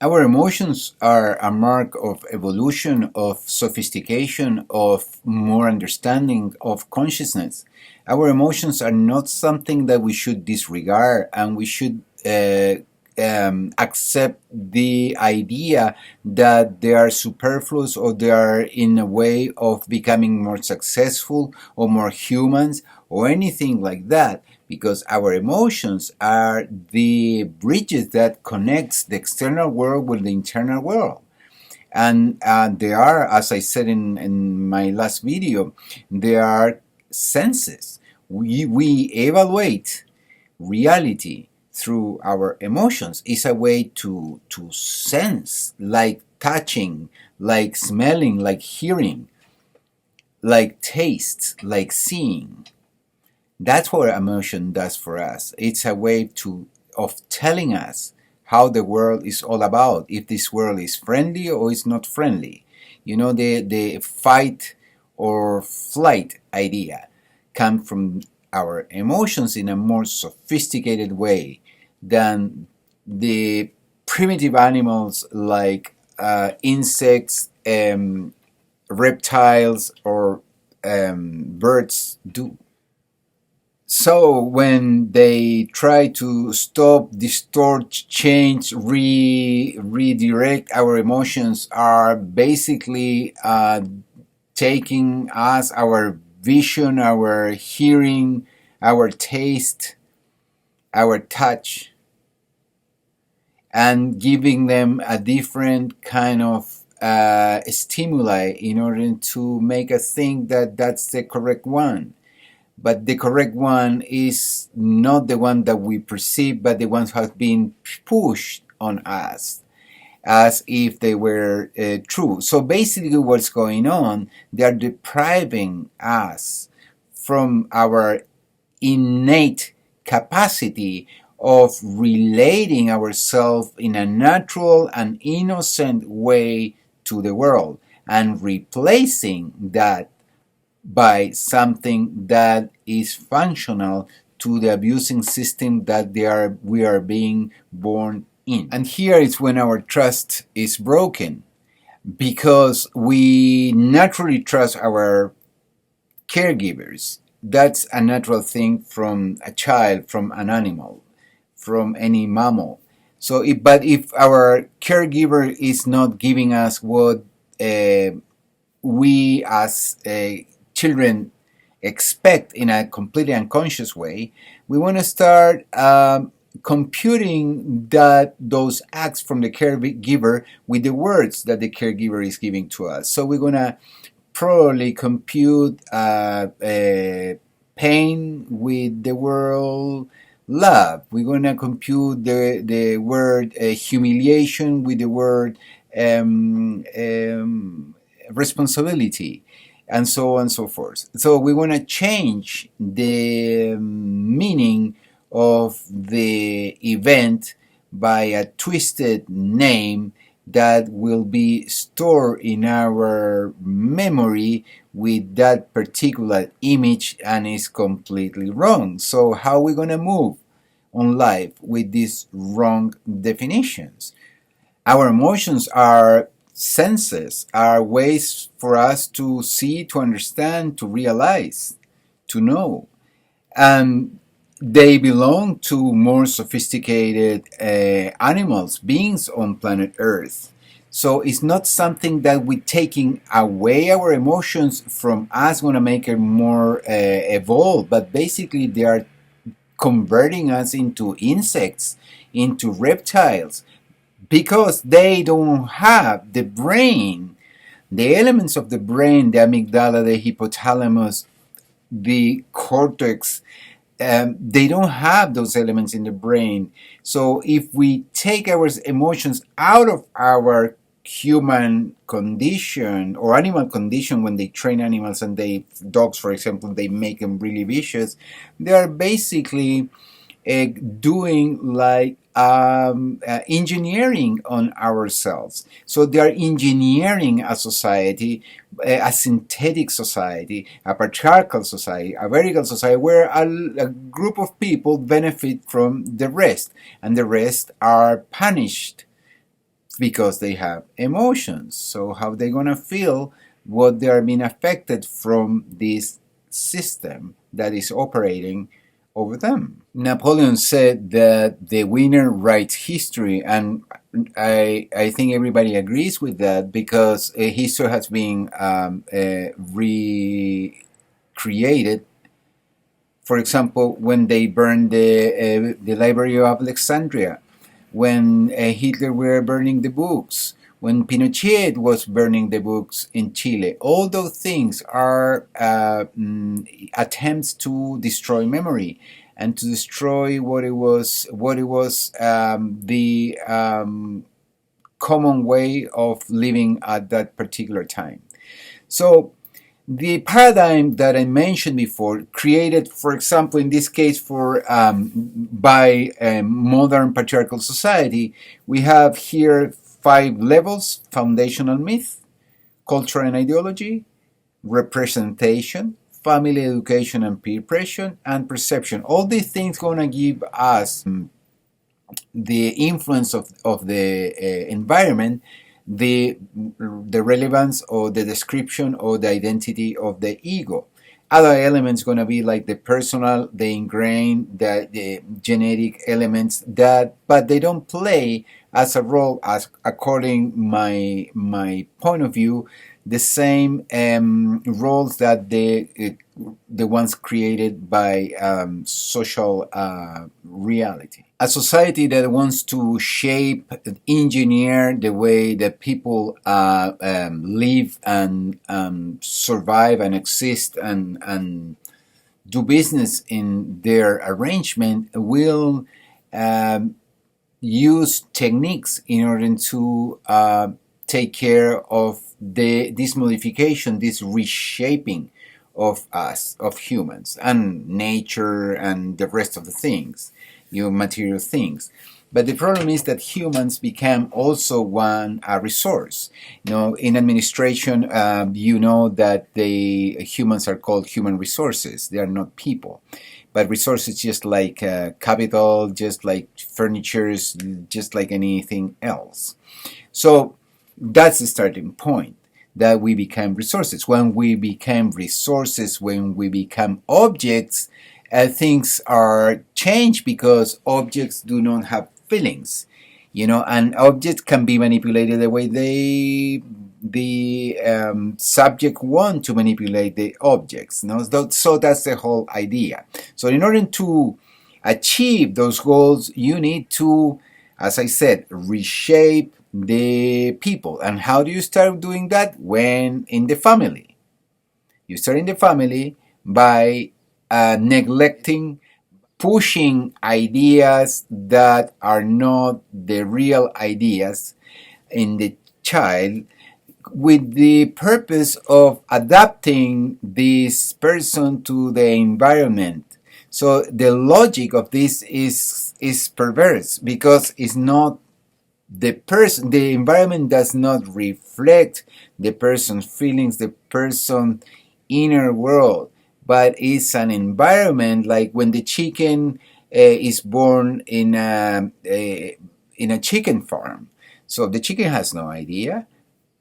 Our emotions are a mark of evolution, of sophistication, of more understanding, of consciousness. Our emotions are not something that we should disregard, and we should accept the idea that they are superfluous, or they are in a way of becoming more successful or more humans or anything like that, because our emotions are the bridges that connects the external world with the internal world. And they are, as I said in my last video, they are senses. We evaluate reality through our emotions. It's a way to sense, like touching, like smelling, like hearing, like taste, like seeing. That's what emotion does for us. It's a way of telling us how the world is all about, if this world is friendly or is not friendly. You know, the fight or flight idea come from our emotions in a more sophisticated way than the primitive animals like insects, reptiles, or birds do. So when they try to stop, distort, change, redirect our emotions, are basically taking us, our vision, our hearing, our taste, our touch, and giving them a different kind of stimuli in order to make us think that that's the correct one. But the correct one is not the one that we perceive, but the ones who have been pushed on us as if they were true. So basically, what's going on, they are depriving us from our innate capacity of relating ourselves in a natural and innocent way to the world, and replacing that by something that is functional to the abusing system that we are being born in. And here is when our trust is broken, because we naturally trust our caregivers. That's a natural thing from a child, from an animal, from any mammal. But if our caregiver is not giving us what we as children expect in a completely unconscious way, we want to start computing those acts from the caregiver with the words that the caregiver is giving to us. So we're going to probably compute pain with the word love. We're going to compute the word humiliation with the word responsibility, and so on and so forth. So we want to change the meaning of the event by a twisted name that will be stored in our memory with that particular image, and is completely wrong. So how are we going to move on life with these wrong definitions? Our emotions are senses, are ways for us to see, to understand, to realize, to know. And they belong to more sophisticated animals, beings on planet Earth. So it's not something that we're taking away our emotions from us, going to make it more evolved, but basically they are converting us into insects, into reptiles, because they don't have the brain, the elements of the brain, the amygdala, the hypothalamus, the cortex. They don't have those elements in the brain. So if we take our emotions out of our human condition or animal condition, when they train animals and dogs, for example, they make them really vicious, they are basically doing like engineering on ourselves. So they are engineering a society, a synthetic society, a patriarchal society, a vertical society, where a group of people benefit from the rest, and the rest are punished because they have emotions. So how they gonna feel what they are being affected from this system that is operating over them? Napoleon said that the winner writes history, and I think everybody agrees with that, because history has been recreated. For example, when they burned the Library of Alexandria, when Hitler were burning the books, when Pinochet was burning the books in Chile, all those things are attempts to destroy memory and to destroy what it was the common way of living at that particular time. So the paradigm that I mentioned before, created, for example, in this case, by a modern patriarchal society, we have here 5 levels: foundational myth, culture and ideology, representation, family education and peer pressure, and perception. All these things gonna give us the influence of the environment, the relevance or the description or the identity of the ego. Other elements going to be like the personal, the ingrained, the genetic elements, that, but they don't play as a role, as according my point of view, the same roles that the ones created by social reality. A society that wants to shape, engineer the way that people live and survive and exist and do business in their arrangement will use techniques in order to take care of this modification, this reshaping of us, of humans, and nature and the rest of the things, material things. But the problem is that humans become also a resource. In administration, that the humans are called human resources. They are not people. But resources, just like capital, just like furniture, just like anything else. So that's the starting point, that we become resources. When we become resources, when we become objects, things are changed, because objects do not have feelings, and objects can be manipulated the way the subject want to manipulate the objects. So that's the whole idea. So in order to achieve those goals, you need to, as I said, reshape the people. And how do you start doing that? When in the family. You start in the family by neglecting, pushing ideas that are not the real ideas in the child, with the purpose of adapting this person to the environment. So the logic of this is perverse, because it's not the person, the environment does not reflect the person's feelings, the person's inner world, but it's an environment, like when the chicken is born in a chicken farm. So the chicken has no idea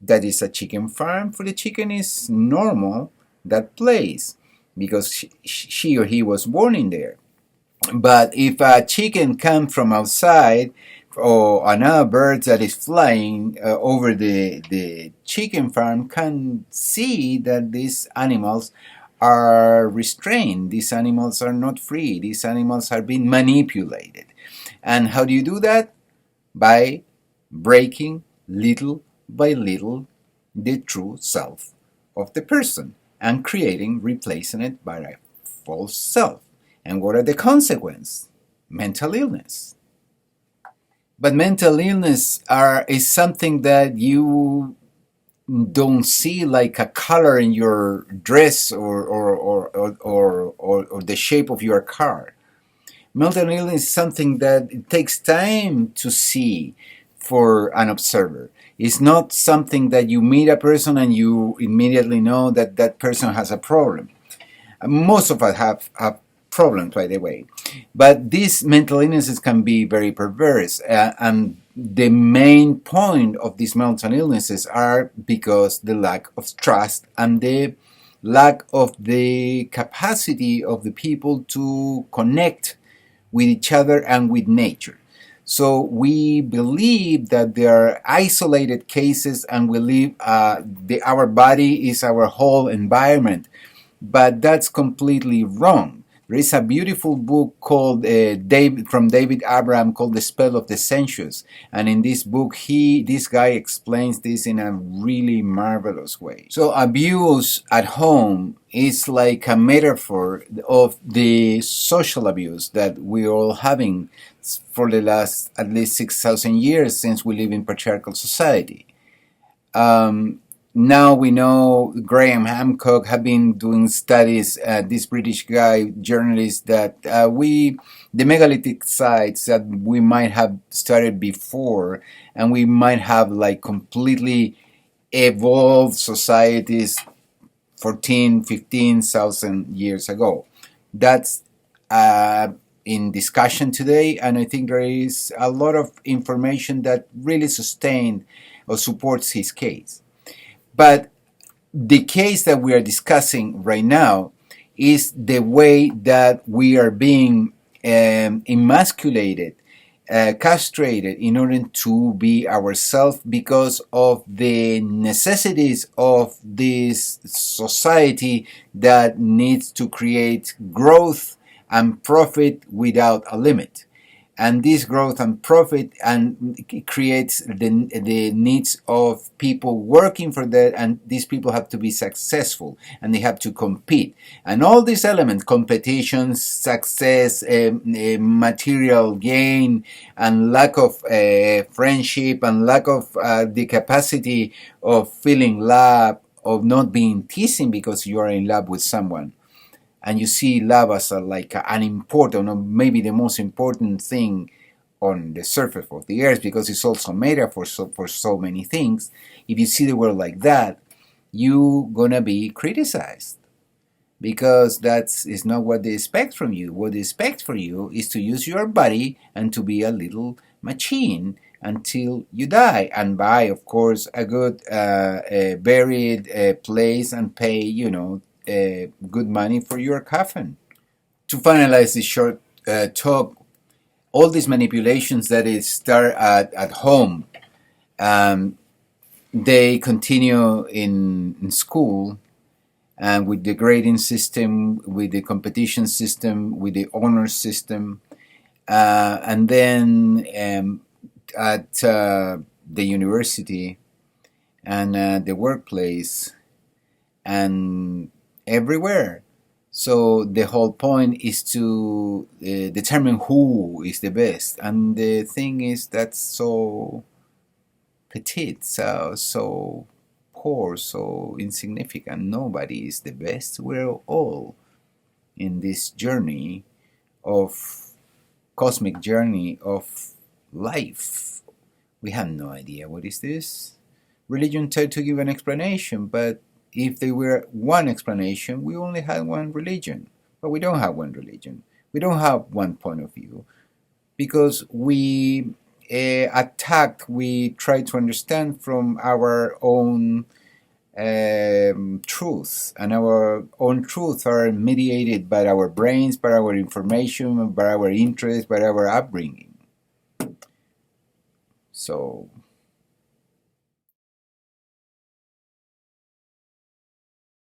that it's a chicken farm. For the chicken, is normal that place, because she or he was born in there. But if a chicken comes from outside, or another bird that is flying over the chicken farm, can see that these animals are restrained. These animals are not free. These animals are being manipulated. And how do you do that? By breaking little by little the true self of the person and replacing it by a false self. And what are the consequences? Mental illness. But mental illness is something that you don't see, like a color in your dress or the shape of your car. Mental illness is something that it takes time to see for an observer. It's not something that you meet a person and you immediately know that that person has a problem. Most of us have problems, by the way. But these mental illnesses can be very perverse, and the main point of these mental illnesses are because the lack of trust and the lack of the capacity of the people to connect with each other and with nature. So we believe that there are isolated cases, and we believe our body is our whole environment, but that's completely wrong. There is a beautiful book called from David Abraham called The Spell of the Sensuous, and in this book this guy explains this in a really marvelous way. So abuse at home is like a metaphor of the social abuse that we're all having for the last at least 6,000 years since we live in patriarchal society. Now we know Graham Hancock have been doing studies, this British guy, journalist, that the megalithic sites that we might have started before, and we might have like completely evolved societies 14, 15,000 years ago. That's in discussion today, and I think there is a lot of information that really sustains or supports his case. But the case that we are discussing right now is the way that we are being emasculated, castrated in order to be ourselves because of the necessities of this society that needs to create growth and profit without a limit. And this growth and profit and creates the needs of people working for that, and these people have to be successful and they have to compete. And all these elements, competition, success, material gain, and lack of friendship, and lack of the capacity of feeling love, of not being teasing because you are in love with someone. And you see love as like an important, or maybe the most important thing on the surface of the earth, because it's also made up for so many things. If you see the world like that, you're gonna be criticized, because is not what they expect from you. What they expect from you is to use your body and to be a little machine until you die, and buy, of course, a good buried place, and pay, good money for your coffin. To finalize this short talk, all these manipulations that start at home, they continue in school, and with the grading system, with the competition system, with the honor system, and then at the university and the workplace, and everywhere. So the whole point is to determine who is the best, and the thing is that's so petite, so poor, so insignificant. Nobody is the best. We're all in this journey of cosmic journey of life. We have no idea what is this. Religion tried to give an explanation, but if there were one explanation, we only had one religion. But we don't have one religion. We don't have one point of view, because we try to understand from our own truth, and our own truths are mediated by our brains, by our information, by our interests, by our upbringing. So